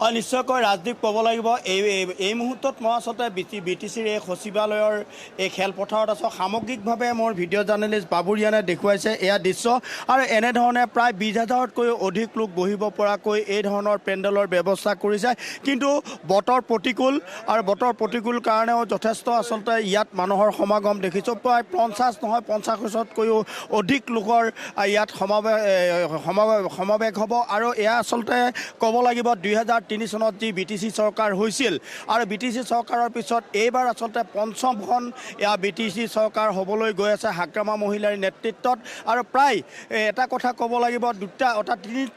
নিশ্চয়কৈ ৰাজদীপ ক'ব লাগিব এই মুহূৰ্তত মই আচলতে BTCৰ এই সচিবালয়ৰ এই খেলপথাৰত আছোঁ। সামগ্ৰিকভাৱে মোৰ ভিডিঅ' জাৰ্নেলিষ্ট বাবুৰিয়ানে দেখুৱাইছে এয়া দৃশ্য আৰু এনেধৰণে প্ৰায় 20,000তকৈও অধিক লোক বহিব পৰাকৈ এই ধৰণৰ পেণ্ডেলৰ ব্যৱস্থা কৰিছে। কিন্তু বতৰ প্ৰতিকূল আৰু বতৰ প্ৰতিকূল কাৰণেও যথেষ্ট আচলতে ইয়াত মানুহৰ সমাগম দেখিছোঁ। প্ৰায় 50 নহয় 50,000তকৈও অধিক লোকৰ ইয়াত সমাৱেশ হ'ব আৰু এয়া আচলতে ক'ব লাগিব 2003 চনত যি BTC চৰকাৰ হৈছিল আৰু BTC চৰকাৰৰ পিছত এইবাৰ আচলতে পঞ্চমখন এয়া BTC চৰকাৰ হ'বলৈ গৈ আছে হাগ্ৰামা মহিলাৰ নেতৃত্বত। আৰু প্ৰায় এটা কথা ক'ব লাগিব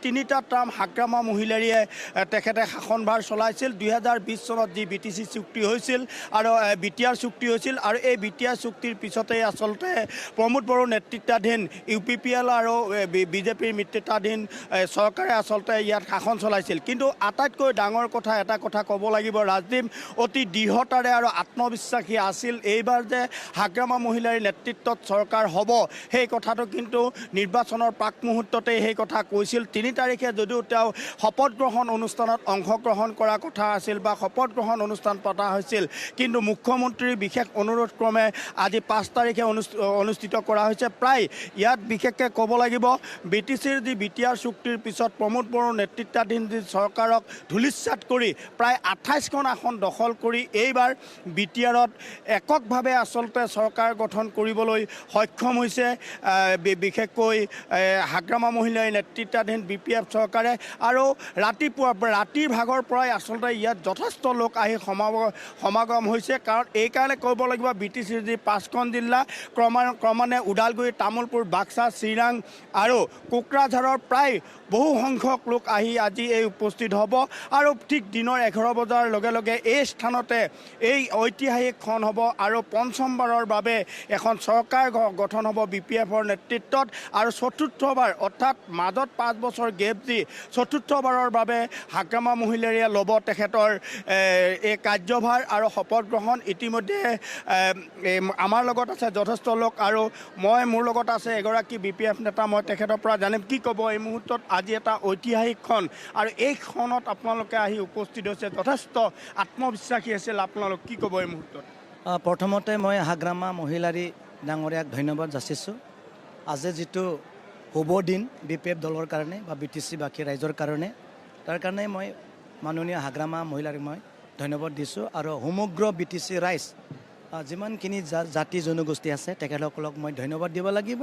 তিনিটা টাৰ্ম হাগ্ৰামা মহিলাৰীয়ে তেখেতে শাসনভাৰ চলাইছিল। 2020 চনত যি BTC চুক্তি হৈছিল আৰু BTR চুক্তি হৈছিল আৰু এই BTR চুক্তিৰ পিছতেই আচলতে প্ৰমোদ বড়ো নেতৃত্বাধীন UPPL আৰু BJPৰ নেতৃত্বাধীন চৰকাৰে আচলতে ইয়াত শাসন চলাইছিল। কিন্তু আটাইতকৈ ডাঙৰ কথা এটা কথা ক'ব লাগিব ৰাজদীপ অতি দৃঢ়তাৰে আৰু আত্মবিশ্বাসী আছিল এইবাৰ যে হাগ্ৰামা মহিলাৰ নেতৃত্বত চৰকাৰ হ'ব। সেই কথাটো কিন্তু নিৰ্বাচনৰ প্ৰাক মুহূৰ্ততেই সেই কথা কৈছিল। 3 তাৰিখে যদিও তেওঁ শপত গ্ৰহণ অনুষ্ঠানত অংশগ্ৰহণ কৰাৰ কথা আছিল বা শপত গ্ৰহণ অনুষ্ঠান পতা হৈছিল, কিন্তু মুখ্যমন্ত্ৰীৰ বিশেষ অনুৰোধ ক্ৰমে আজি 5 তাৰিখে অনুষ্ঠিত কৰা হৈছে। প্ৰায় ইয়াত বিশেষকৈ ক'ব লাগিব BTCৰ যি BTR চুক্তিৰ পিছত প্ৰমোদ বড়োৰ নেতৃত্বাধীন যি চৰকাৰক ধূলিসাৎ কৰি প্ৰায় 28খন আসন দখল কৰি এইবাৰ BTRত এককভাৱে আচলতে চৰকাৰ গঠন কৰিবলৈ সক্ষম হৈছে বিশেষকৈ হাগ্ৰামা মহিলাৰ নেতৃত্বাধীন BPF চৰকাৰে। আৰু ৰাতিৰ ভাগৰ পৰাই আচলতে ইয়াত যথেষ্ট লোক আহি সমাগম হৈছে। কাৰণ এইকাৰণে ক'ব লাগিব BTCৰ যি 5খন জিলা ক্ৰমান্বয়ে ওদালগুৰি, তামোলপুৰ, বাক্সা, চিৰাং আৰু কোকৰাঝাৰৰ প্ৰায় বহু সংখ্যক লোক আহি আজি এই উপস্থিত হ'ব আৰু ঠিক দিনৰ 11 বজাৰ লগে লগে এই স্থানতে এই ঐতিহাসিকখন হ'ব আৰু পঞ্চমবাৰৰ বাবে এখন চৰকাৰ গঠন হ'ব BPFৰ নেতৃত্বত আৰু চতুৰ্থবাৰ অৰ্থাৎ মাজত 5 বছৰ গেপ দি চতুৰ্থবাৰৰ বাবে হাগ্ৰামা মহিলাৰীয়ে ল'ব তেখেতৰ এই কাৰ্যভাৰ আৰু শপত গ্ৰহণ। ইতিমধ্যে আমাৰ লগত আছে যথেষ্ট লোক আৰু মোৰ লগত আছে এগৰাকী BPF নেতা। মই তেখেতৰ পৰা জানিম কি ক'ব এই মুহূৰ্তত আজি এটা ঐতিহাসিকখন আৰু এইখনত আপোনালোকে আহি উপস্থিত হৈছে যথেষ্ট আত্মবিশ্বাসী আছিল আপোনালোক, কি ক'ব এই মুহূৰ্তত? প্ৰথমতে মই হাগ্ৰামা মহিলাৰী ডাঙৰীয়াক ধন্যবাদ যাচিছোঁ। আজি যিটো শুভ দিন BPF দলৰ কাৰণে বা BTC বাকী ৰাইজৰ কাৰণে, তাৰ কাৰণে মই মাননীয় হাগ্ৰামা মহিলাৰীক মই ধন্যবাদ দিছোঁ। আৰু সমগ্ৰ BTC ৰাইজ যিমানখিনি জাতি জনগোষ্ঠী আছে তেখেতসকলক মই ধন্যবাদ দিব লাগিব।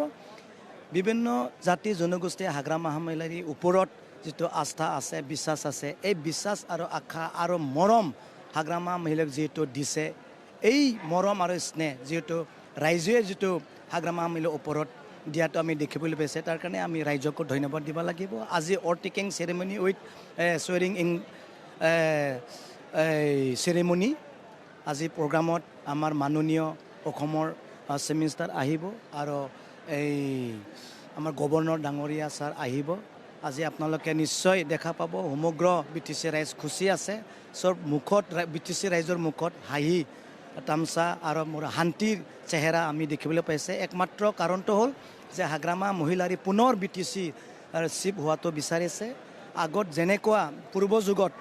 বিভিন্ন জাতি জনগোষ্ঠীয়ে হাগ্ৰামা মহিলাৰীৰ ওপৰত যিটো আস্থা আছে, বিশ্বাস আছে, এই বিশ্বাস আৰু আশা আৰু মৰম হাগ্ৰামা মহিলাক যিহেতু দিছে, এই মৰম আৰু স্নেহ যিহেতু ৰাইজে যিটো হাগ্ৰামা মহিলাৰ ওপৰত দিয়াটো আমি দেখিবলৈ পাইছে, তাৰ কাৰণে আমি ৰাইজকো ধন্যবাদ দিব লাগিব। আজি অৰ্টিকিং চেৰেমনি উইথ চুৱেৰিং ইন চেৰেমনি, আজি প্ৰগ্ৰামত আমাৰ মাননীয় অসমৰ চিফ মিনিষ্টাৰ আহিব আৰু এই আমাৰ গভৰ্ণৰ ডাঙৰীয়া ছাৰ আহিব। আজি আপোনালোকে নিশ্চয় দেখা পাব সমগ্ৰ BTC ৰাইজ খুচি আছে। চব মুখত BTC ৰাইজৰ মুখত হাঁহি তামচা আৰু মোৰ শান্তিৰ চেহেৰা আমি দেখিবলৈ পাইছে। একমাত্ৰ কাৰণটো হ'ল যে হাগ্ৰামা মহিলাৰী পুনৰ BTC চিফ হোৱাটো বিচাৰিছে। আগত যেনেকুৱা পূৰ্ব যুগত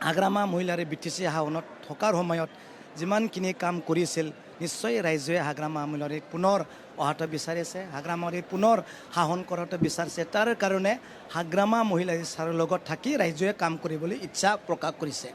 হাগ্ৰামা মহিলাৰী BTC শাসনত থকাৰ সময়ত যিমানখিনি কাম কৰিছিল, নিশ্চয় ৰাইজে হাগ্ৰামা মহিলাৰীক পুনৰ অহাটো বিচাৰিছে, হাগ্ৰামা মহিলাৰীক পুনৰ শাসন কৰাটো বিচাৰিছে। তাৰ কাৰণে হাগ্ৰামা মহিলাৰী ছাৰৰ লগত থাকি ৰাইজে কাম কৰিবলৈ ইচ্ছা প্ৰকাশ কৰিছে।